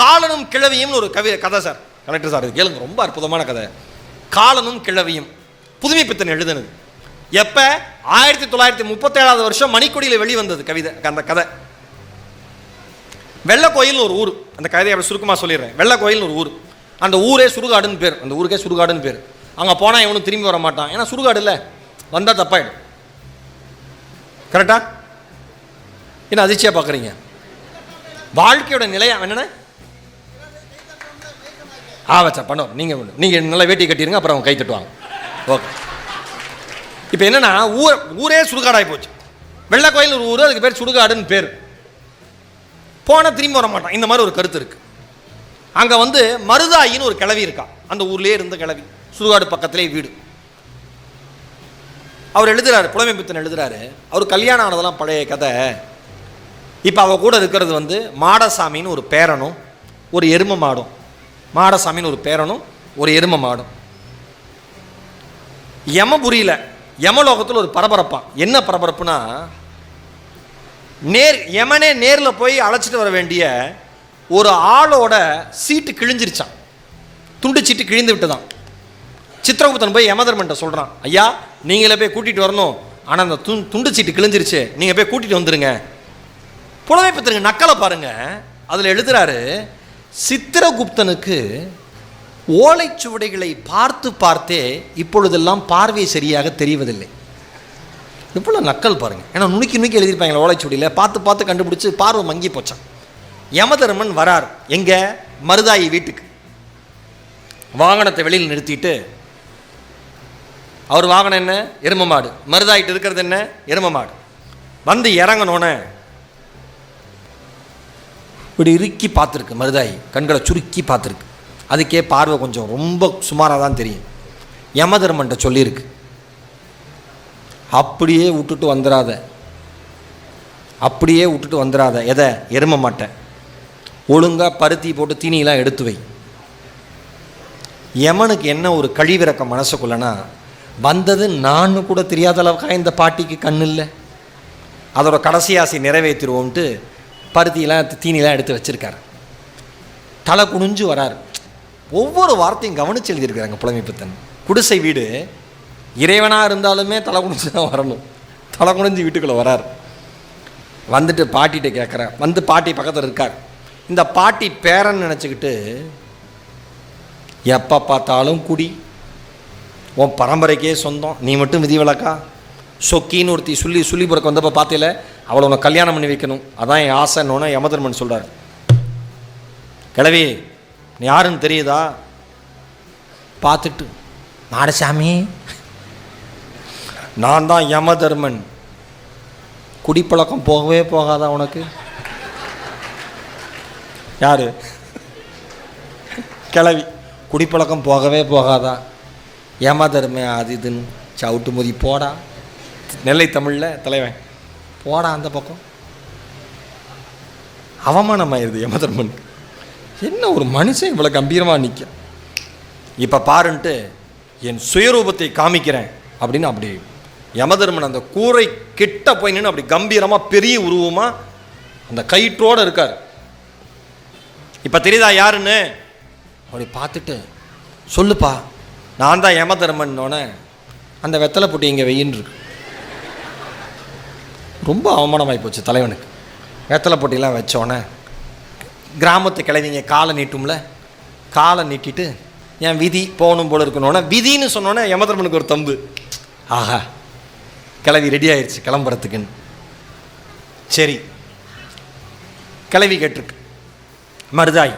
காலனும் கிழவியும் ஒரு கதை sir. Collector sir, இது கேளுங்க, ரொம்ப அற்புதமான கதை. காலனும் கிழவியும் புதுமைப்பித்தன் எழுதுனது. எப்போ? 1937 வருஷம் மணிக்கொடியில் வெளிவந்தது கவிதை. அந்த கதை வெள்ளக்கோயில்னு ஒரு ஊர். அந்த கதையை அப்படி சுருக்கமாக சொல்லிடுறேன். வெள்ளக்கோயில்னு ஒரு ஊர். அந்த ஊரே சுடுகாடுன்னு பேர். அந்த ஊருக்கே சுடுகாடுன்னு பேர். அங்கே போனால் இவனும் திரும்பி வர மாட்டான். ஏன்னா சுடுகாடு இல்லை, வந்தால் தப்பாயிடும். கரெக்டா? என்ன அதிர்ச்சியாக பார்க்குறீங்க? வாழ்க்கையோட நிலையா என்னென்ன வச்சா பண்ணுவோம். நீங்கள் நல்லா வேட்டி கட்டிடுங்க, அப்புறம் அவங்க கை தட்டுவாங்க. ஓகே. இப்போ என்னென்னா ஊரே சுடுகாடாகி போச்சு. வெள்ளக்கோயில் ஒரு ஊர், அதுக்கு பேர் சுடுகாடுன்னு பேர். போனால் திரும்பி வர மாட்டான். இந்த மாதிரி ஒரு கருத்து இருக்குது. அங்கே மருதாயின்னு ஒரு கிழவி இருக்கா. அந்த ஊர்லேயே இருந்த கிழவி, சுடுகாடு பக்கத்திலே வீடு. அவர் எழுதுறாரு, புலமைப்பித்தன் எழுதுறாரு, அவர் கல்யாணம் ஆனதெல்லாம் பழைய கதை. இப்போ அவள் கூட இருக்கிறது மாடசாமின்னு ஒரு பேரனும் ஒரு எரும மாடும். மாடசாமின்னு ஒரு பேரனும் ஒரு எரும மாடும். யமபுரியில் யமலோகத்தில் ஒரு பரபரப்பான். என்ன பரபரப்புனா, யமனே நேரில் போய் அழைச்சிட்டு வர வேண்டிய ஒரு ஆளோட சீட்டு கிழிஞ்சிருச்சான். துண்டு சீட்டு கிழிந்து விட்டுதான். சித்திரகுப்தன் போய் யமதர்மன்ட்ட சொல்கிறான், ஐயா நீங்களே போய் கூட்டிகிட்டு வரணும், ஆனால் அந்த துண்டு சீட்டு கிழிஞ்சிருச்சு, நீங்கள் போய் கூட்டிகிட்டு வந்துடுங்க. புலமைப்பித்தனுக்கு நக்கலை பாருங்க. அதில் எழுதுறாரு, சித்திரகுப்தனுக்கு ஓலைச்சுவடைகளை பார்த்து பார்த்தே இப்பொழுதெல்லாம் பார்வை சரியாக தெரிவதில்லை. இவ்வளோ நக்கல் பாருங்க. ஏன்னா நுணுக்கி எழுதியிருப்பாங்க ஓலைச்சுவடியில், பார்த்து பார்த்து கண்டுபிடிச்சி பார்வை மங்கி போச்சான். யமதர்மன் வரார் எங்க? மருதாயி வீட்டுக்கு. வாகனத்தை வெளியில் நிறுத்திட்டு, அவர் வாகனம் என்ன? எரும மாடு. மருதாயிட்டு இருக்கிறது என்ன? எரும மாடு. இறங்கணுன்னு இப்படி இறுக்கி பார்த்துருக்கு மருதாயி, கண்களை சுருக்கி பார்த்துருக்கு. அதுக்கே பார்வை கொஞ்சம் ரொம்ப சுமாராக தான் தெரியும். யமதர்மன்ட்ட சொல்லியிருக்கு, அப்படியே விட்டுட்டு வந்துடாத, எதை? எரும மாட்டை ஒழுங்காக பருத்தி போட்டு தீனியெல்லாம் எடுத்து வை. யமனுக்கு என்ன ஒரு கழிவிறக்க மனசுக்குள்ளனா, வந்தது நான் கூட தெரியாத அளவுக்காக இந்த பாட்டிக்கு கண் இல்லை, அதோட கடைசி ஆசை நிறைவேற்றிடுவோம்ட்டு பருத்தியெல்லாம் தீனியெல்லாம் எடுத்து வச்சுருக்காரு. தலை குனிஞ்சு வராரு. ஒவ்வொரு வார்த்தையும் கவனித்து எழுதியிருக்கிறாங்க புலமைப்பித்தன். குடிசை வீடு, இறைவனாக இருந்தாலுமே தலை குனிஞ்சு தான் வரணும். தலை குனிஞ்சு வீட்டுக்குள்ளே வரார். பாட்டிகிட்ட கேட்குறேன். பாட்டி பக்கத்தில் இருக்கார். இந்த பாட்டி பேரன் நினச்சிக்கிட்டு, எப்போ பார்த்தாலும் குடி, உன் பரம்பரைக்கே சொந்தம், நீ மட்டும் விதி விளக்கா, சொக்கின்னு ஒருத்தி சொல்லி பிறக்க வந்தப்போ பார்த்தில, அவளை உன்னை கல்யாணம் பண்ணி வைக்கணும், அதான் என் ஆசைன்னு யமதர்மன் சொல்கிறார். கிழவி நீ யாருன்னு தெரியுதா? பார்த்துட்டு, மாடசாமி நான் தான் யமதர்மன். குடிப்பழக்கம் போகவே போகாதா உனக்கு? யாரு? கிழவி. குடிப்பழக்கம் போகவே போகாதா? யமதர்மே அது இதுன்னு சவுட்டு முதி போடா. நெல்லை தமிழில் தலைவன் போடா அந்த பக்கம். அவமானமாயிருது யமதர்மன். என்ன ஒரு மனுஷன் இவ்வளோ கம்பீரமாக நிற்க. இப்போ பாருன்ட்டு என் சுயரூபத்தை காமிக்கிறேன் அப்படின்னு அப்படி யமதர்மன் அந்த கூரை கிட்ட போய் நின்று அப்படி கம்பீரமாக பெரிய உருவமாக அந்த கயிற்றோடு இருக்கார். இப்போ தெரியுதா யாருன்னு? அப்படி பார்த்துட்டு, சொல்லுப்பா நான் தான் யமதர்மன்னோன்னே அந்த வெத்தலை போட்டு இங்கே வெயின்னு இருக்கு. ரொம்ப அவமானமாகி போச்சு தலைவனுக்கு. வெத்தலை போட்டிலாம் வச்சோன்னே கிராமத்து கிளவிங்க காலை நீட்டும்ல, காலை நீட்டிட்டு என் விதி போகணும் போல இருக்கணும்னா விதின்னு சொன்னோன்னே யமதர்மனுக்கு ஒரு தம்பு. ஆஹா, கிளவி ரெடி ஆயிடுச்சு கிளம்புறதுக்குன்னு. சரி, கிளவி கேட்டிருக்கு, மருதாய்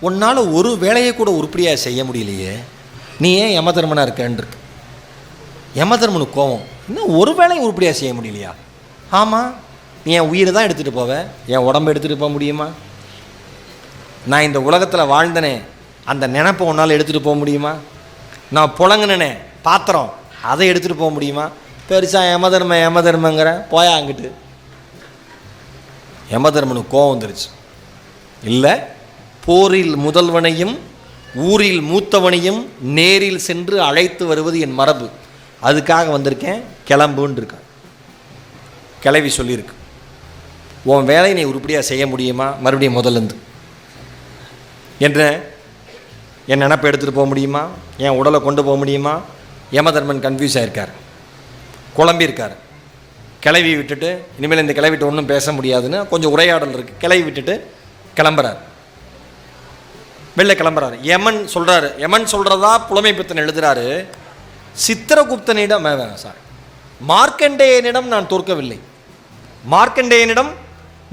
உன்னால் ஒரு வேலையை கூட உருப்படியாக செய்ய முடியலையே, நீ ஏன் யமதர்மனாக இருக்கேன்னு இருக்கு. யமதர்மனுக்கு கோவம், இன்னும் ஒரு வேலையை உருப்படியாக செய்ய முடியலையா? ஆமாம், நீ என் உயிரை தான் எடுத்துகிட்டு போவேன், என் உடம்பை எடுத்துகிட்டு போக முடியுமா? நான் இந்த உலகத்தில் வாழ்ந்தனே அந்த நினப்பை உன்னால் எடுத்துகிட்டு போக முடியுமா? நான் புழங்கினே பாத்திரம், அதை எடுத்துகிட்டு போக முடியுமா? பெருசாக யமதர்மங்கிற போயா அங்கிட்டு. யமதர்மனுக்கு கோவம் வந்துருச்சு. இல்லை, போரில் முதல்வனையும் ஊரில் மூத்தவனையும் நேரில் சென்று அழைத்து வருவது என் மரபு, அதுக்காக வந்திருக்கேன், கிளம்புன்னு இருக்க. கிளவி சொல்லியிருக்கு, உன் வேலையை நீ உருப்படியாக செய்ய முடியுமா? மறுபடியும் முதலேருந்து என்ற என் நினப்பை எடுத்துகிட்டு போக முடியுமா, என் உடலை கொண்டு போக முடியுமா? யமதர்மன் கன்ஃபியூஸ் ஆகிருக்கார், குழம்பியிருக்கார். கிளவி விட்டுட்டு இனிமேல் இந்த கிளவிட்டு ஒன்றும் பேச முடியாதுன்னு கொஞ்சம் உரையாடல் இருக்குது. கிளவி விட்டுட்டு கிளம்புறார், வெளில கிளம்புறாரு. யமன் சொல்கிறதா புலமை பித்தன் எழுதுகிறாரு. சித்திரகுப்தனிடம் மார்க்கண்டேயனிடம் நான் தோற்கவில்லை, மார்க்கண்டேயனிடம்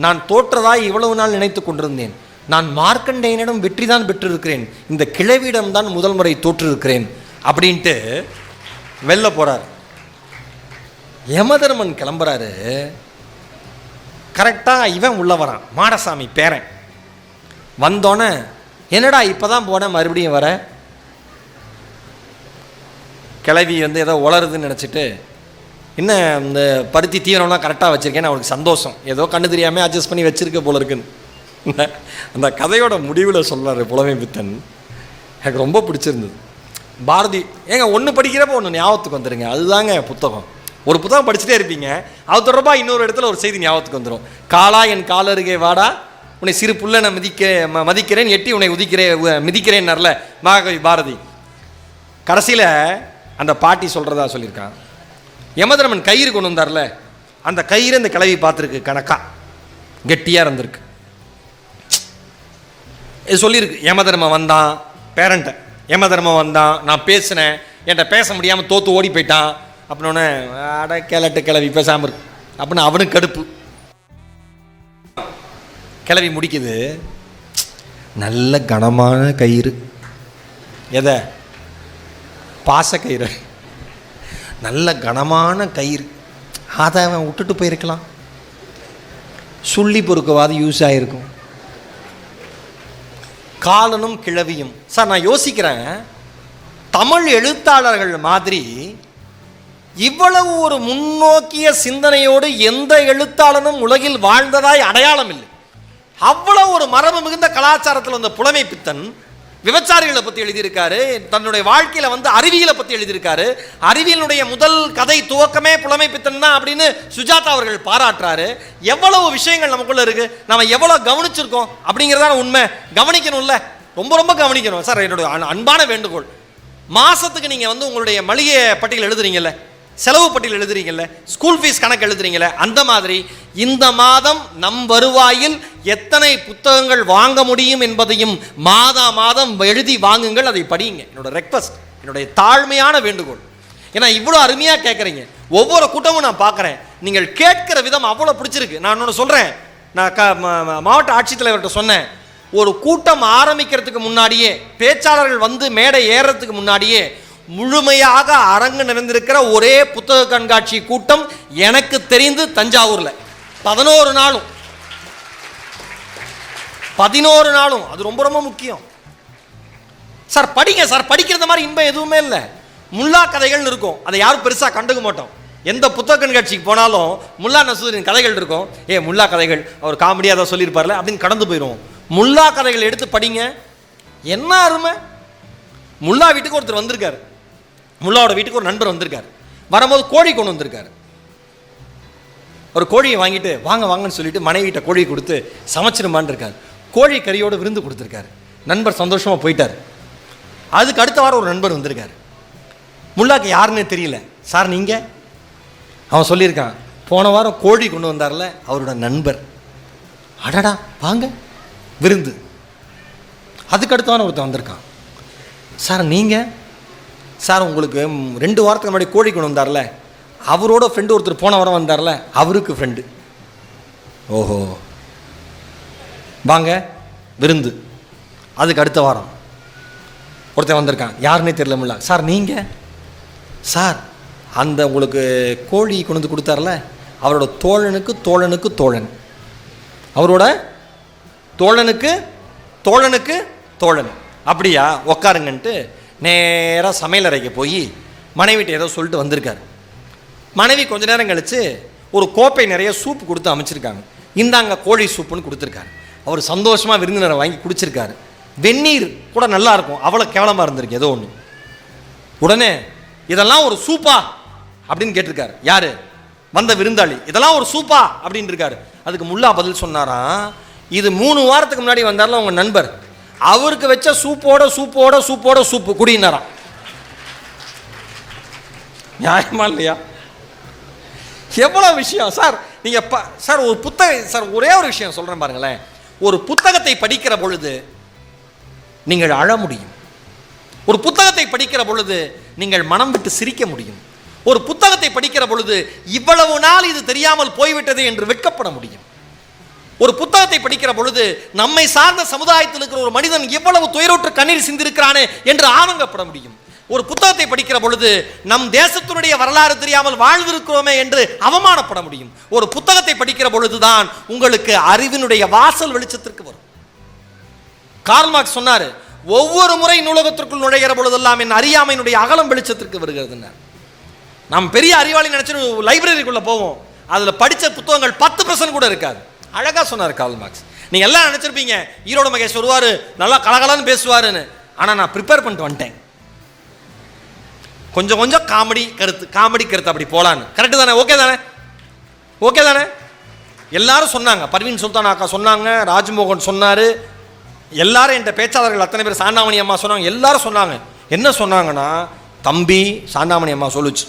நான் தோற்றதாய் இவ்வளவு நாள் நினைத்து கொண்டிருந்தேன். நான் மார்க்கண்டேயனிடம் வெற்றி தான் பெற்றிருக்கிறேன், இந்த கிழவியிடம் தான் முதல் முறை தோற்றிருக்கிறேன் அப்படின்ட்டு வெளில போகிறார். யமதர்மன் கிளம்புறாரு. கரெக்டாக இவன் உள்ள வரான், மாடசாமி பேரன். வந்தோன்னே என்னடா இப்போ தான் போனேன் மறுபடியும் வர? கிளவி ஏதோ உளருதுன்னு நினச்சிட்டு, இன்னும் இந்த பருத்தி தீவனம்லாம் கரெக்டாக வச்சுருக்கேன்னு அவனுக்கு சந்தோஷம். ஏதோ கண்ணு தெரியாமல் அட்ஜஸ்ட் பண்ணி வச்சுருக்க போல இருக்குன்னு அந்த கதையோட முடிவில் சொல்கிறார் புலமை பித்தன். எனக்கு ரொம்ப பிடிச்சிருந்தது. பாரதி ஒன்று படிக்கிறப்போ ஒன்று ஞாபகத்துக்கு வந்துடுங்க, அதுதாங்க புத்தகம். ஒரு புத்தகம் படிச்சுட்டே இருப்பீங்க, அது தொடர்பாக இன்னொரு இடத்துல ஒரு செய்தி ஞாபகத்துக்கு வந்துடும். காலா என் காலருகே வாடா, உன்னை சிறு புல்லை நான் மதிக்கிறேன், எட்டி உன்னை மிதிக்கிறேன்னார்ல மகாகவி பாரதி. கடைசியில் அந்த பாட்டி சொல்கிறதா சொல்லியிருக்கான். யமதர்மன் கயிறு கொண்டு வந்தார்ல, அந்த கயிறு இந்த கிளவி பார்த்துருக்கு, கணக்கா கெட்டியாக இருந்திருக்கு. இது சொல்லியிருக்கு. யமதர்மன் வந்தான் பேரண்ட்டை, யமதர்மன் வந்தான், நான் பேசினேன், என்கிட்ட பேச முடியாமல் தோற்று ஓடி போயிட்டான் அப்படின்னோடனே அட கிளட்டு கிளவி பேசாமல் இருக்கு அப்படின்னு அவனுக்கு கடுப்பு. கிளவி முடிக்குது, நல்ல கனமான கயிறு, எதை பாசக்கயிறு, நல்ல கனமான கயிறு, அதை அவன் விட்டுட்டு போயிருக்கலாம், சுள்ளி பொறுக்கவாது யூஸ் ஆகிருக்கும். காலனும் கிழவியும். சார் நான் யோசிக்கிறேன், தமிழ் எழுத்தாளர்கள் மாதிரி இவ்வளவு ஒரு முன்னோக்கிய சிந்தனையோடு எந்த எழுத்தாளனும் உலகில் வாழ்ந்ததாய் அடையாளம் இல்லை. அவ்வளவு ஒரு மரபு மிகுந்த கலாச்சாரத்தில் வந்த புலமை பித்தன் விபச்சாரிகளை பற்றி எழுதியிருக்காரு, தன்னுடைய வாழ்க்கையில் அறிவியலை பற்றி எழுதியிருக்காரு. அறிவியலுடைய முதல் கதை துவக்கமே புலமை பித்தன் தான் அப்படின்னு சுஜாதா அவர்கள் பாராட்டுறாரு. எவ்வளவு விஷயங்கள் நமக்குள்ள இருக்கு, நம்ம எவ்வளவு கவனிச்சிருக்கோம் அப்படிங்கிறதான உண்மை. கவனிக்கணும்ல, ரொம்ப ரொம்ப கவனிக்கணும். சார் என்னுடைய அன்பான வேண்டுகோள், மாசத்துக்கு நீங்க உங்களுடைய மளிகை பட்டியல் எழுதுறீங்கல்ல, செலவு பட்டியல் எழுதுறீங்கல்ல, ஸ்கூல் ஃபீஸ் கணக்கு எழுதுறீங்கல்ல, அந்த மாதிரி இந்த மாதம் நம் வருவாயில் எத்தனை புத்தகங்கள் வாங்க முடியும் என்பதையும் மாதம் எழுதி வாங்குங்கள், அதை படியுங்க. என்னோட ரெக்வஸ்ட், என்னுடைய தாழ்மையான வேண்டுகோள். ஏன்னா இவ்வளோ அருமையாக கேட்குறீங்க, ஒவ்வொரு கூட்டமும் நான் பார்க்குறேன், நீங்கள் கேட்கிற விதம் அவ்வளோ பிடிச்சிருக்கு. நான் ஒன்று சொல்கிறேன், நான் மாவட்ட ஆட்சித்தலைவர்கிட்ட சொன்னேன், ஒரு கூட்டம் ஆரம்பிக்கிறதுக்கு முன்னாடியே, பேச்சாளர்கள் மேடை ஏறுறதுக்கு முன்னாடியே முழுமையாக அரங்கு நிறைந்திருக்கிற ஒரே புத்தக கண்காட்சி கூட்டம் எனக்கு தெரிந்து தஞ்சாவூர்ல 11 நாளும். அது ரொம்ப ரொம்ப முக்கியம். சார் படிங்க சார், படிக்கிறது மாதிரி இன்பம் எதுவுமே இல்லை. முல்லா கதைகள் இருக்கும், அதை யாரும் பெருசா கண்டுக்க மாட்டோம். எந்த புத்தக கண்காட்சிக்கு போனாலும் முல்லா நசூரின் கதைகள் இருக்கும். முல்லா கதைகள் அவர் காமெடியாக தான் சொல்லியிருப்பார்ல அப்படின்னு கடந்து போயிடுவோம். முல்லா கதைகள் எடுத்து படிங்க, என்ன அருமை. முல்லா வீட்டுக்கு ஒருத்தர் வந்திருக்காரு, முல்லாவோட வீட்டுக்கு ஒரு நண்பர் வந்திருக்காரு. வரும்போது கோழி கொண்டு வந்திருக்காரு. ஒரு கோழியை வாங்கிட்டு வாங்கன்னு சொல்லிட்டு மனைவிட்ட கோழியை கொடுத்து சமைச்சிருமான்னு இருக்காரு. கோழி கறியோடு விருந்து கொடுத்துருக்காரு. நண்பர் சந்தோஷமாக போயிட்டார். அதுக்கு அடுத்த வாரம் ஒரு நண்பர் வந்திருக்காரு. முல்லாக்கு யாருன்னு தெரியல. சார் நீங்கள்? அவன் சொல்லியிருக்கான், போன வாரம் கோழி கொண்டு வந்தார்ல அவரோட நண்பர். அடடா வாங்க விருந்து. அதுக்கு அடுத்த வாரம் ஒருத்தன் வந்திருக்கான். சார் நீங்கள்? சார் உங்களுக்கு 2 வாரத்துக்கு முன்னாடி கோழி கொண்டு வந்தார்ல அவரோட ஃப்ரெண்டு ஒருத்தர் போன வாரம் வந்தார்ல அவருக்கு ஃப்ரெண்டு. ஓஹோ வாங்க விருந்து. அதுக்கு அடுத்த வாரம் ஒருத்தன் வந்திருக்கான், யாருன்னே தெரியல. முல்லா சார் நீங்கள்? சார் அந்த உங்களுக்கு கோழி கொண்டு வந்து கொடுத்தார்ல அவரோட தோழனுக்கு தோழன், அவரோட தோழனுக்கு தோழன். அப்படியா, உக்காருங்கன்ட்டு நேராக சமையலறைக்கு போய் மனைவிட்ட ஏதோ சொல்லிட்டு வந்திருக்காரு. மனைவி கொஞ்ச நேரம் கழித்து ஒரு கோப்பை நிறைய சூப்பு கொடுத்து அமைச்சிருக்காங்க. இந்தாங்க கோழி சூப்புன்னு கொடுத்துருக்காரு. அவர் சந்தோஷமாக விருந்தினரை வாங்கி குடிச்சிருக்காரு. வெந்நீர் கூட நல்லா இருக்கும், அவ்வளோ கேவலமாக இருந்திருக்கு ஏதோ ஒன்று. உடனே இதெல்லாம் ஒரு சூப்பா அப்படின்னு கேட்டிருக்காரு. யாரு? வந்த விருந்தாளி. இதெல்லாம் ஒரு சூப்பா அப்படின்னு இருக்காரு. அதுக்கு முல்லா பதில் சொன்னாராம், இது 3 வாரத்துக்கு முன்னாடி வந்தார்ல உங்கள் நண்பர், அவருக்கு வச்ச சூப்போட சூப்பு குடினாராம். நியாயமா இல்லையா? எவ்வளோ விஷயம் சார். நீங்கள் சார் ஒரு புத்தகம் சார், ஒரே ஒரு விஷயம் சொல்கிறேன் பாருங்களேன். ஒரு புத்தகத்தை படிக்கிற பொழுது நீங்கள் அழ முடியும். ஒரு புத்தகத்தை படிக்கிற பொழுது நீங்கள் மனம் விட்டு சிரிக்க முடியும். ஒரு புத்தகத்தை படிக்கிற பொழுது இவ்வளவு நாள் இது தெரியாமல் போய்விட்டது என்று வெட்கப்பட முடியும். ஒரு புத்தகத்தை படிக்கிற பொழுது நம்மை சார்ந்த சமுதாயத்தில் இருக்கிற ஒரு மனிதன் எவ்வளவு துயரோற்று கண்ணீர் சிந்திருக்கிறானே என்று ஆனந்தப்பட முடியும். ஒரு புத்தகத்தை படிக்கிற பொழுது நம் தேசத்தினுடைய வரலாறு தெரியாமல் வாழ்ந்திருக்கிறோமே என்று அவமானப்பட முடியும். ஒரு புத்தகத்தை படிக்கிற பொழுதுதான் உங்களுக்கு அறிவினுடைய வாசல் வெளிச்சத்திற்கு வரும். கார்ல் மார்க்ஸ் சொன்னாரு, ஒவ்வொரு முறை நூலகத்திற்குள் நுழைகிற பொழுதெல்லாம் என் அறியாமையினுடைய அகலம் வெளிச்சத்திற்கு வருகிறது. நாம் பெரிய அறிவாளி நினைச்சு லைப்ரரிக்குள்ள போவோம், அதுல படிச்ச புத்தகங்கள் 10% கூட இருக்காது. அழகா சொன்னார் கார்ல் மார்க்ஸ். நீங்க எல்லாம் நினைச்சிருப்பீங்க ஈரோடு மகேஷ் வருவாரு, நல்லா கலகலன்னு பேசுவாருன்னு. ஆனா நான் ப்ரிப்பேர் பண்ணிட்டு வந்துட்டேன். கொஞ்சம் காமெடி கருத்து அப்படி போலான்னு. கரெக்டு தானே? ஓகே தானே? எல்லாரும் சொன்னாங்க. பர்வீன் சுல்தான் அக்கா சொன்னாங்க, ராஜ்மோகன் சொன்னாரு, எல்லாரும் என்ற பேச்சாளர்கள் அத்தனை பேர், சாந்தாமணி அம்மா சொன்னாங்க, எல்லாரும் சொன்னாங்க. என்ன சொன்னாங்கன்னா, தம்பி சாந்தாமணி அம்மா சொல்லுச்சு,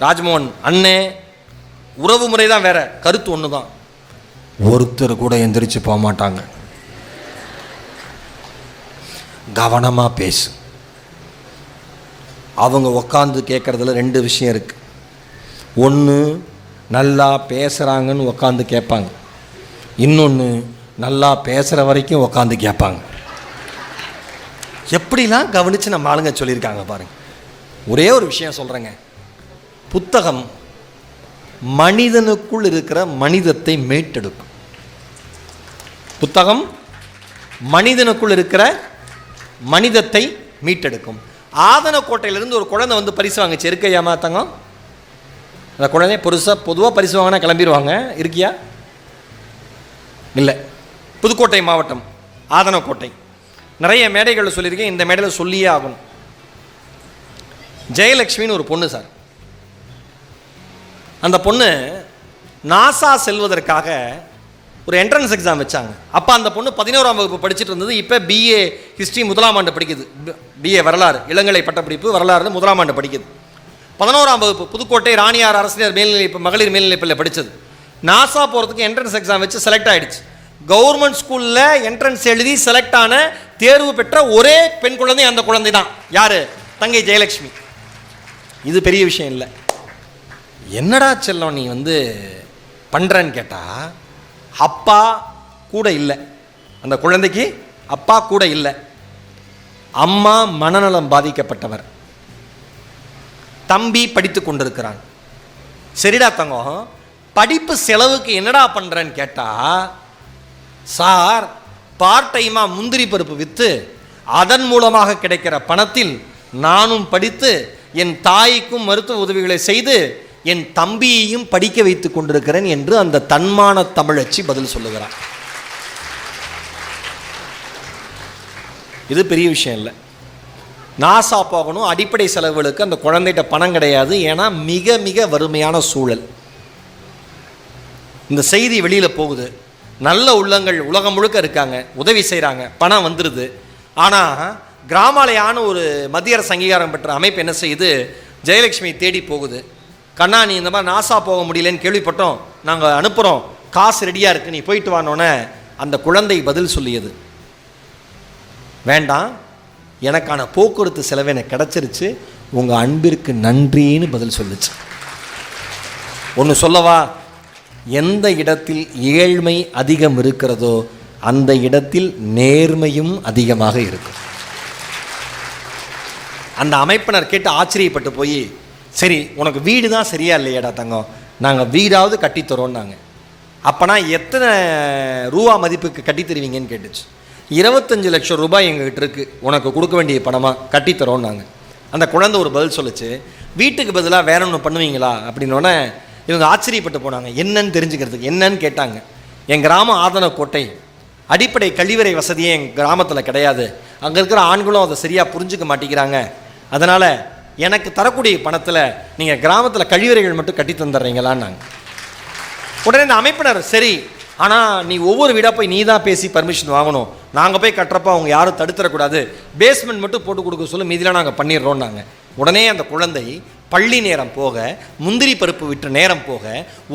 ராஜ்மோகன் அண்ணே உறவு முறை தான் வேற, கருத்து ஒன்று தான். ஒருத்தர் கூட எந்திரிச்சு போக மாட்டாங்க. கவனமாக பேசு. அவங்க உக்காந்து கேட்குறதுல 2 விஷயம் இருக்குது. ஒன்று, நல்லா பேசுகிறாங்கன்னு உக்காந்து கேட்பாங்க. இன்னொன்று, நல்லா பேசுகிற வரைக்கும் உக்காந்து கேட்பாங்க. எப்படிலாம் கவனித்து நம்ம ஆளுங்க சொல்லியிருக்காங்க பாருங்க. ஒரே ஒரு விஷயம் சொல்கிறேங்க, புத்தகம் மனிதனுக்குள் இருக்கிற மனிதத்தை மீட்டெடுக்கும். புத்தகம் மனிதனுக்குள் இருக்கிற மனிதத்தை மீட்டெடுக்கும். ஆதனக்கோட்டையிலிருந்து ஒரு குழந்தை வந்து பரிசு வாங்கிச்சு. இருக்கையா தங்கம்? அந்த குழந்தை பொதுவாக பரிசு வாங்கினா கிளம்பிடுவாங்க. இருக்கியா? இல்லை. புதுக்கோட்டை மாவட்டம் ஆதனக்கோட்டை. நிறைய மேடைகளில் சொல்லியிருக்கேன், இந்த மேடையில் சொல்லியே ஆகணும். ஜெயலட்சுமின்னு ஒரு பொண்ணு சார். அந்த பொண்ணு நாசா செல்வதற்காக ஒரு என்ட்ரன்ஸ் எக்ஸாம் வச்சாங்க. அப்போ அந்த பொண்ணு 11ஆம் வகுப்பு படிச்சுட்டு இருந்தது. இப்போ பிஏ ஹிஸ்ட்ரி 1ஆம் ஆண்டு படிக்குது. பிஏ வரலாறு, இளங்கலை பட்டப்படிப்பு வரலாறு 1ஆம் ஆண்டு படிக்குது. 11ஆம் வகுப்பு புதுக்கோட்டை ராணியார் அரசினர் மகளிர் மேல்நிலைப்பள்ளியில் படித்தது. நாசா போகிறதுக்கு என்ட்ரன்ஸ் எக்ஸாம் வச்சு செலக்ட் ஆகிடுச்சு. கவர்மெண்ட் ஸ்கூலில் என்ட்ரன்ஸ் எழுதி செலக்ட் ஆன தேர்வு பெற்ற ஒரே பெண் குழந்தை அந்த குழந்தை தான். யார்? தங்கை ஜெயலட்சுமி. இது பெரிய விஷயம் இல்லை. என்னடா செல்லம் நீ வந்து பண்ணுறன்னு கேட்டால், அப்பா கூட இல்லை. அந்த குழந்தைக்கு அப்பா கூட இல்லை. அம்மா மனநலம் பாதிக்கப்பட்டவர். தம்பி படித்து கொண்டிருக்கிறான். சரிடா தங்கம், படிப்பு செலவுக்கு என்னடா பண்ணுறேன்னு கேட்டால், சார் பார்ட் டைமாக முந்திரி பருப்பு விற்று அதன் மூலமாக கிடைக்கிற பணத்தில் நானும் படித்து என் தாய்க்கும் மருத்துவ உதவிகளை செய்து என் தம்பியையும் படிக்க வைத்துக் கொண்டிருக்கிறேன் என்று அந்த தன்மான தமிழச்சி பதில் சொல்லுகிறார். இது பெரிய விஷயம் இல்லை. நாசா போகணும், அடிப்படை செலவுகளுக்கு அந்த குழந்தைகிட்ட பணம் கிடையாது. ஏன்னா மிக மிக வறுமையான சூழல். இந்த செய்தி வெளியில் போகுது. நல்ல உள்ளங்கள் உலகம் முழுக்க இருக்காங்க, உதவி செய்கிறாங்க, பணம் வந்துடுது. ஆனால் கிராமாலயான ஒரு மத்திய அரசு அங்கீகாரம் பெற்ற அமைப்பு என்ன செய்யுது, ஜெயலட்சுமி தேடி போகுது. கண்ணா நீ இந்த மாதிரி நாசா போக முடியலன்னு கேள்விப்பட்டோம், நாங்கள் அனுப்புகிறோம், காசு ரெடியாக இருக்குது, நீ போயிட்டு வானோன்னே அந்த குழந்தை பதில் சொல்லியது, வேண்டாம், எனக்கான போக்குவரத்து செலவு எனக்கு கிடச்சிருச்சு, உங்கள் அன்பிற்கு நன்றின்னு பதில் சொல்லுச்சு. ஒன்று சொல்லவா, எந்த இடத்தில் ஏழ்மை அதிகம் இருக்கிறதோ அந்த இடத்தில் நேர்மையும் அதிகமாக இருக்கும். அந்த அமைப்பினர் கேட்டு ஆச்சரியப்பட்டு போய், சரி உனக்கு வீடு தான் சரியா இல்லையாடா தங்கம், நாங்கள் வீடாவது கட்டித்தரோன்னாங்க. அப்போனா எத்தனை ரூபா மதிப்புக்கு கட்டி தருவீங்கன்னு கேட்டுச்சு. 25 லட்சம் ரூபாய் எங்ககிட்ட இருக்குது, உனக்கு கொடுக்க வேண்டிய பணமாக கட்டித்தரோன்னாங்க. அந்த குழந்தை ஒரு பதில் சொல்லிச்சு, வீட்டுக்கு பதிலாக வேற ஒன்று பண்ணுவீங்களா அப்படின்னோடனே இவங்க ஆச்சரியப்பட்டு போனாங்க. என்னன்னு தெரிஞ்சுக்கிறதுக்கு என்னன்னு கேட்டாங்க. என் கிராமம் ஆதனக்கோட்டை, அடிப்படை கழிவறை வசதியே என் கிராமத்தில் கிடையாது, அங்கே இருக்கிற ஆண்களும் அதை சரியாக புரிஞ்சுக்க மாட்டேங்கிறாங்க, அதனால் எனக்கு தரக்கூடிய பணத்தில் நீங்கள் கிராமத்தில் கழிவறைகள் மட்டும் கட்டி தந்துடுறீங்களான்னாங்க. உடனே இந்த அமைப்பினர், சரி ஆனால் நீ ஒவ்வொரு வீடாக போய் நீ தான் பேசி பர்மிஷன் வாங்கணும், நாங்கள் போய் கட்டுறப்ப அவங்க யாரும் தடுத்துடக்கூடாது, பேஸ்மெண்ட் மட்டும் போட்டு கொடுக்க சொல்ல மீதிலாம் நாங்கள் பண்ணிடுறோம்னாங்க. உடனே அந்த குழந்தை பள்ளி நேரம் போக, முந்திரி பருப்பு விட்ட நேரம் போக,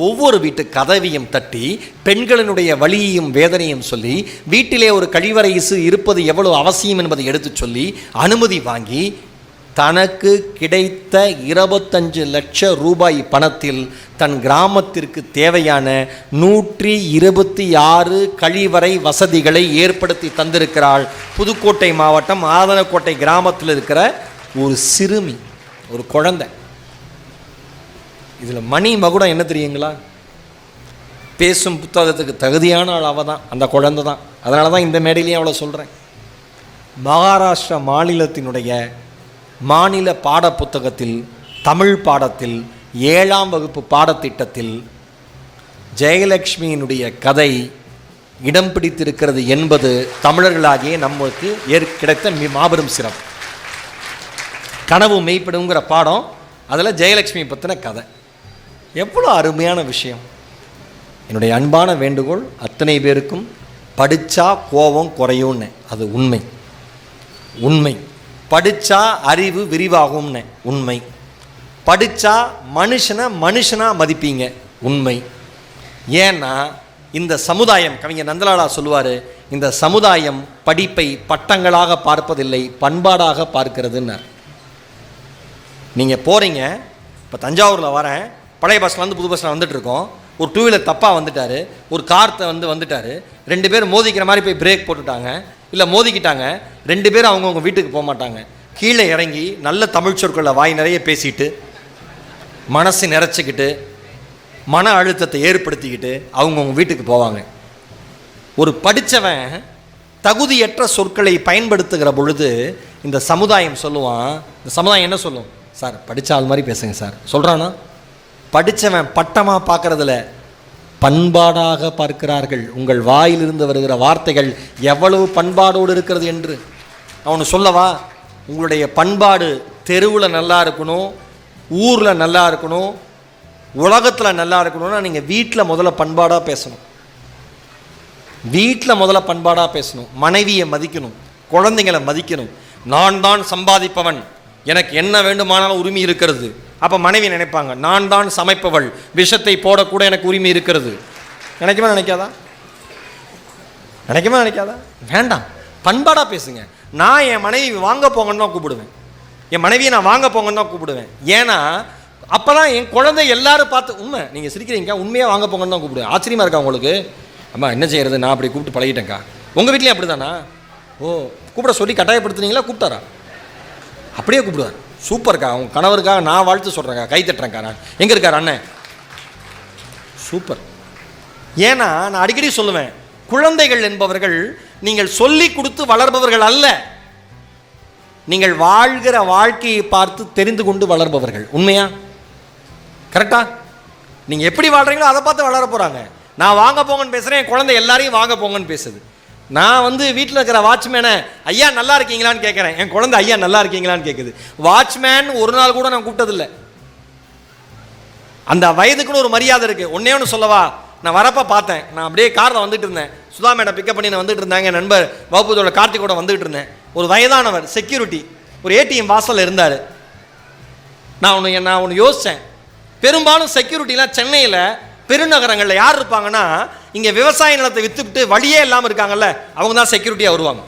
ஒவ்வொரு வீட்டு கதவியும் தட்டி பெண்களினுடைய வலியையும் வேதனையும் சொல்லி, வீட்டிலே ஒரு கழிவறை இருப்பது எவ்வளவு அவசியம் என்பதை எடுத்து சொல்லி அனுமதி வாங்கி, தனக்கு கிடைத்த 25 லட்சம் ரூபாய் பணத்தில் தன் கிராமத்திற்கு தேவையான 126 கழிவறை வசதிகளை ஏற்படுத்தி தந்திருக்கிறாள். புதுக்கோட்டை மாவட்டம் ஆதனக்கோட்டை கிராமத்தில் இருக்கிற ஒரு சிறுமி, ஒரு குழந்தை. இதில் மணி மகுடம் என்ன தெரியுங்களா? பேசும் புத்தகத்துக்கு தகுதியான ஆள் அவள் தான், அந்த குழந்தை தான். அதனால தான் இந்த மேடையிலையும் அவளை சொல்கிறேன். மகாராஷ்டிரா மாநிலத்தினுடைய மாநில பாட புத்தகத்தில், தமிழ் பாடத்தில் 7ஆம் வகுப்பு பாடத்திட்டத்தில் ஜெயலட்சுமியினுடைய கதை இடம் பிடித்திருக்கிறது என்பது தமிழர்களாகிய நம்மளுக்கு கிடைத்த மாபெரும் சிறப்பு. கனவு மெய்ப்படுங்கிற பாடம், அதில் ஜெயலட்சுமி பற்றின கதை. எவ்வளோ அருமையான விஷயம். என்னுடைய அன்பான வேண்டுகோள் அத்தனை பேருக்கும், படித்தா கோபம் குறையும்னு, அது உண்மை. உண்மை. படித்தா அறிவு விரிவாகும்னு உண்மை. படித்தா மனுஷனாக மதிப்பீங்க, உண்மை. ஏன்னா இந்த சமுதாயம், கவிஞர் நந்தலாலா சொல்லுவார், இந்த சமுதாயம் படிப்பை பட்டங்களாக பார்ப்பதில்லை, பண்பாடாக பார்க்கிறதுன்னார். நீங்கள் போகிறீங்க, இப்போ தஞ்சாவூரில் வரேன், பழைய பஸ்லேருந்து புது பஸ்ஸில் வந்துட்டுருக்கோம், ஒரு 2 வீலர் தப்பாக வந்துட்டார், ஒரு கார்த்தை வந்துட்டார், 2 பேர் மோதிக்கிற மாதிரி போய் பிரேக் போட்டுட்டாங்க, இல்லை மோதிக்கிட்டாங்க, 2 பேரும் அவங்கவுங்க வீட்டுக்கு போக மாட்டாங்க. கீழே இறங்கி நல்ல தமிழ் சொற்களை வாய் நிறைய பேசிட்டு, மனசு நிறைச்சிக்கிட்டு, மன அழுத்தத்தை ஏற்படுத்திக்கிட்டு அவங்கவுங்க வீட்டுக்கு போவாங்க. ஒரு படித்தவன் தகுதியற்ற சொற்களை பயன்படுத்துகிற பொழுது இந்த சமுதாயம் சொல்லுவான், இந்த சமுதாயம் என்ன சொல்லும்? சார் படித்த ஆள் மாதிரி பேசுங்க சார் சொல்கிறானா? படித்தவன் பட்டமாக பார்க்குறதில்ல, பண்பாடாக பார்க்கிறார்கள். உங்கள் வாயிலிருந்து வருகிற வார்த்தைகள் எவ்வளவு பண்பாடோடு இருக்கிறது என்று. அவனு சொல்லவா, உங்களுடைய பண்பாடு தெருவில் நல்லா இருக்கணும், ஊரில் நல்லா இருக்கணும், உலகத்தில் நல்லா இருக்கணும்னா நீங்கள் வீட்டில் முதல்ல பண்பாடாக பேசணும். வீட்டில் முதல்ல பண்பாடாக பேசணும். மனைவியை மதிக்கணும், குழந்தைங்களை மதிக்கணும். நான் தான் சம்பாதிப்பவன், எனக்கு என்ன வேண்டுமானாலும் உரிமை இருக்கிறது. அப்போ மனைவி நினைப்பாங்க, நான் தான் சமைப்பவள், விஷத்தை போடக்கூட எனக்கு உரிமை இருக்கிறது. நினைக்குமா நினைக்காதா? நினைக்குமா நினைக்காதா? வேண்டாம், பண்பாடாக பேசுங்க. நான் என் மனைவி வாங்க போங்கன்னு தான் கூப்பிடுவேன், என் மனைவியை நான் வாங்க போங்கன்னு தான் கூப்பிடுவேன். ஏன்னா அப்போ தான் என் குழந்தை எல்லாரும் பார்த்து, உண்மை நீங்கள் சிரிக்கிறீங்க, உண்மையாக வாங்க போங்கன்னு தான் கூப்பிடுவேன். ஆச்சரியமாக இருக்கா உங்களுக்கு? அம்மா என்ன செய்கிறது, நான் அப்படி கூப்பிட்டு பழகிட்டேங்க்கா. உங்கள் வீட்லேயும் அப்படி தானா? ஓ, கூப்பிட சொல்லி கட்டாயப்படுத்துனீங்களா? கூப்பிட்டாரா? அப்படியே கூப்பிடுவார். சூப்பர்க்கா, அவங்க கணவருக்காக நான் வாழ்த்து சொல்கிறேங்க்கா, கை தட்டுறேங்க்கா. நான் எங்கே இருக்கார் அண்ணன்? சூப்பர். ஏன்னா நான் அடிக்கடி சொல்லுவேன், குழந்தைகள் என்பவர்கள் நீங்கள் சொல்லி கொடுத்து வளர்பவர்கள் அல்ல, நீங்கள் வாழ்கிற வாழ்க்கையை பார்த்து தெரிந்து கொண்டு வளர்பவர்கள். உண்மையா? கரெக்டா? நீங்கள் எப்படி வாழ்கிறீங்களோ அதை பார்த்து வளர போகிறாங்க. நான் வாங்க போங்கன்னு பேசுகிறேன், என் குழந்தை எல்லாரையும் வாங்க போங்கன்னு பேசுது. நான் வீட்டில் இருக்கிற வாட்ச்மேனை ஐயா நல்லா இருக்கீங்களான்னு கேட்குறேன், என் குழந்தை ஐயா நல்லா இருக்கீங்களான்னு கேட்குது. வாட்ச்மேன் ஒரு நாள் கூட நான் கூப்பிட்டதில்லை. அந்த வயதுக்குன்னு ஒரு மரியாதை இருக்குது. ஒன்றே ஒன்று சொல்லவா, நான் வரப்போ பார்த்தேன், நான் அப்படியே காரில் வந்துட்டு இருந்தேன், சுதா மேடம் பிக்கப் பண்ணி நான் வந்துட்டு இருந்தாங்க, என் நண்பர் வகுப்புதோட கார்த்திகோட வந்துட்டு இருந்தேன். ஒரு வயதானவர் செக்யூரிட்டி ஒரு ஏடிஎம் வாசலில் இருந்தார். நான் ஒன்று யோசித்தேன், பெரும்பாலும் செக்யூரிட்டிலாம் சென்னையில் பெருநகரங்களில் யார் இருப்பாங்கன்னா, இங்கே விவசாய நிலத்தை விற்றுவிட்டு வழியே இல்லாமல் இருக்காங்கல்ல, அவங்க தான் செக்யூரிட்டியாக வருவாங்க.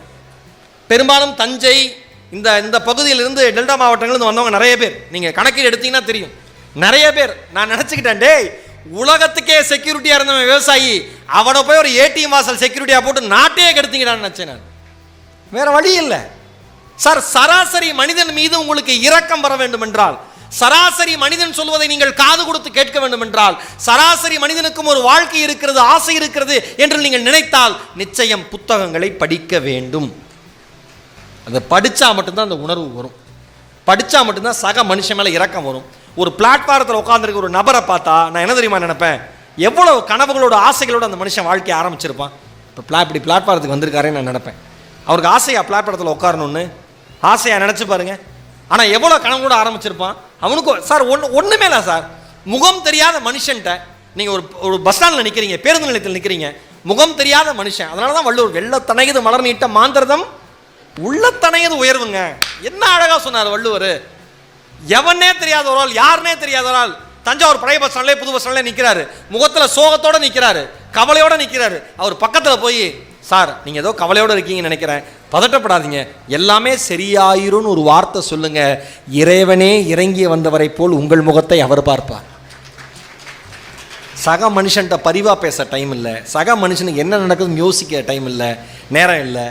பெரும்பாலும் தஞ்சை இந்த பகுதியிலிருந்து டெல்டா மாவட்டங்கள்லேருந்து வந்தவங்க நிறைய பேர், நீங்கள் கணக்கில் எடுத்தீங்கன்னா தெரியும், நிறைய பேர். நான் நினச்சிக்கிட்டேன், டேய் உலகத்துக்கே செக்யூரிட்டியாக இருந்தவன் விவசாயி, அவனை போய் ஒரு ஏடிஎம் வாசல் செக்யூரிட்டியாக போட்டு நாட்டையே கெடுத்தீங்கடான்னு நினச்சேன். நான் வேற வழி இல்லை சார். சராசரி மனிதன் மீது உங்களுக்கு இரக்கம் வர வேண்டும் என்றால், சராசரி மனிதன் சொல்வதை நீங்கள் காது கொடுத்து கேட்க வேண்டும் என்றால், சராசரி மனிதனுக்கும் ஒரு வாழ்க்கை இருக்கிறது, ஆசை இருக்கிறது என்று நீங்கள் நினைத்தால் நிச்சயம் புத்தகங்களை படிக்க வேண்டும். அதை படித்தா மட்டும்தான் அந்த உணர்வு வரும், படித்தா மட்டும்தான் சக மனுஷன் மேலே இரக்கம் வரும். ஒரு பிளாட்ஃபாரத்தில் உட்காந்துருக்க ஒரு நபரை பார்த்தா நான் என்ன தெரியுமா நினைப்பேன், எவ்வளோ கனவுகளோட ஆசைகளோடு அந்த மனுஷன் வாழ்க்கையை ஆரம்பிச்சிருப்பான். இப்போ இப்படி பிளாட்ஃபாரத்துக்கு வந்திருக்காருன்னு நான் நினைப்பேன். அவருக்கு ஆசையா பிளாட்ஃபாரத்தில் உட்காரணும்னு ஆசையாக நினச்சி பாருங்க. ஆனால் எவ்வளோ கனவோடு ஆரம்பிச்சிருப்பான் அவனுக்கும். சார் ஒன்றுமே இல்லை சார், முகம் தெரியாத மனுஷன்ட்ட நீங்கள் ஒரு பஸ் ஸ்டாண்டில் நிற்கிறீங்க, பேருந்து நிலையத்தில் நிற்கிறீங்க, முகம் தெரியாத மனுஷன். அதனால தான் வள்ளுவர் வெள்ளத்தனையது மலர் நீட்ட மாந்திரதம் உள்ளத்தனையது உயர்வுங்க. என்ன அழகாக சொன்னார் வள்ளுவர். எவனே தெரியாதவரால், யாருனே தெரியாதவரால் தஞ்சாவூர் பழைய பஸ் ஸ்டாண்ட்லேயே புது பஸ் ஸ்டாண்ட்லேயே நிற்கிறாரு, முகத்தில் சோகத்தோடு நிற்கிறாரு, கவலையோடு நிற்கிறாரு. அவர் பக்கத்தில் போய், சார் நீங்கள் ஏதோ கவலையோடு இருக்கீங்கன்னு நினைக்கிறேன், பதட்டப்படாதீங்க, எல்லாமே சரியாயிரும்னு ஒரு வார்த்தை சொல்லுங்க, இறைவனே இறங்கி வந்தவரை போல் உங்கள் முகத்தை அவர் பார்ப்பார். சக மனுஷன்ட்ட பரிவாக பேச டைம் இல்லை, சக மனுஷனுக்கு என்ன நடக்குதுன்னு யோசிக்க டைம் இல்லை, நேரம் இல்லை.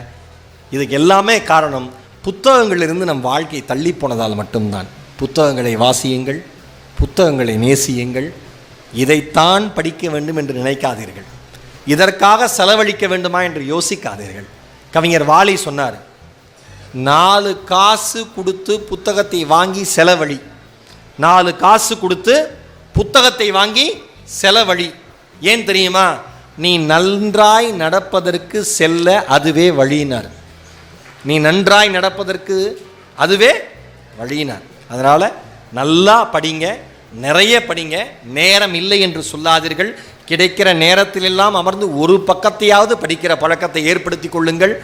இதுக்கு எல்லாமே காரணம் புத்தகங்களிலிருந்து நம் வாழ்க்கை தள்ளி போனதால் மட்டும்தான். புத்தகங்களை வாசியுங்கள், புத்தகங்களை நேசியுங்கள். இதைத்தான் படிக்க வேண்டும் என்று நினைக்காதீர்கள், இதற்காக செலவழிக்க வேண்டுமா என்று யோசிக்காதீர்கள். கவிஞர் வாலி சொன்னார், 4 காசு கொடுத்து புத்தகத்தை வாங்கி செலவழி, 4 காசு கொடுத்து புத்தகத்தை வாங்கி செலவழி. ஏன் தெரியுமா? நீ நன்றாய் நடப்பதற்கு செல்ல அதுவே வழியினார். நீ நன்றாய் நடப்பதற்கு அதுவே வழியினார். அதனால் நல்லா படிங்க, நிறைய படிங்க. நேரம் இல்லை என்று சொல்லாதீர்கள். கிடைக்கிற நேரத்திலெல்லாம் அமர்ந்து ஒரு பக்கத்தையாவது படிக்கிற பழக்கத்தை ஏற்படுத்தி கொள்ளுங்கள்.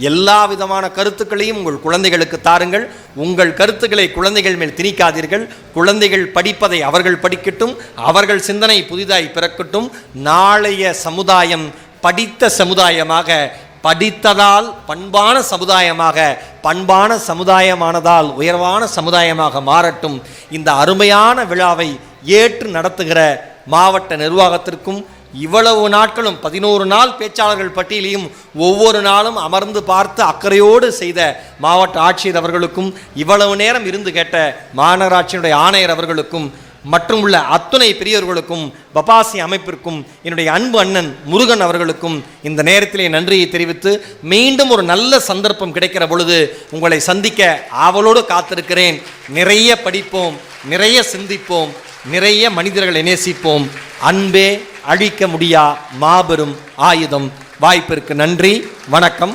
எல்லா விதமான கருத்துக்களையும் உங்கள் குழந்தைகளுக்கு தாருங்கள். உங்கள் கருத்துக்களை குழந்தைகள் மேல் திணிக்காதீர்கள். குழந்தைகள் படிப்பதை அவர்கள் படிக்கட்டும், அவர்கள் சிந்தனை புதிதாய் பிறக்கட்டும். நாளைய சமுதாயம் படித்த சமுதாயமாக, படித்ததால் பண்பான சமுதாயமாக, பண்பான சமுதாயமானதால் உயர்வான சமுதாயமாக மாறட்டும். இந்த அருமையான விழாவை ஏற்று நடத்துகிற மாவட்ட நிர்வாகத்திற்கும், இவ்வளவு நாட்களும் 11 நாள் பேச்சாளர்கள் பட்டியலையும் ஒவ்வொரு நாளும் அமர்ந்து பார்த்து அக்கறையோடு செய்த மாவட்ட ஆட்சியர் அவர்களுக்கும், இவ்வளவு நேரம் இருந்து கேட்ட மாநகராட்சியினுடைய ஆணையர் அவர்களுக்கும், மற்றும் உள்ள அத்துணை பெரியவர்களுக்கும், பபாசி அமைப்பிற்கும், என்னுடைய அன்பு அண்ணன் முருகன் அவர்களுக்கும் இந்த நேரத்திலே நன்றியை தெரிவித்து, மீண்டும் ஒரு நல்ல சந்தர்ப்பம் கிடைக்கிற பொழுது உங்களை சந்திக்க ஆவலோடு காத்திருக்கிறேன். நிறைய படிப்போம், நிறைய சிந்திப்போம், நிறைய மனிதர்களை நேசிப்போம். அன்பே அழிக்க முடியா மாபெரும் ஆயுதம். வாய்ப்பிற்கு நன்றி. வணக்கம்.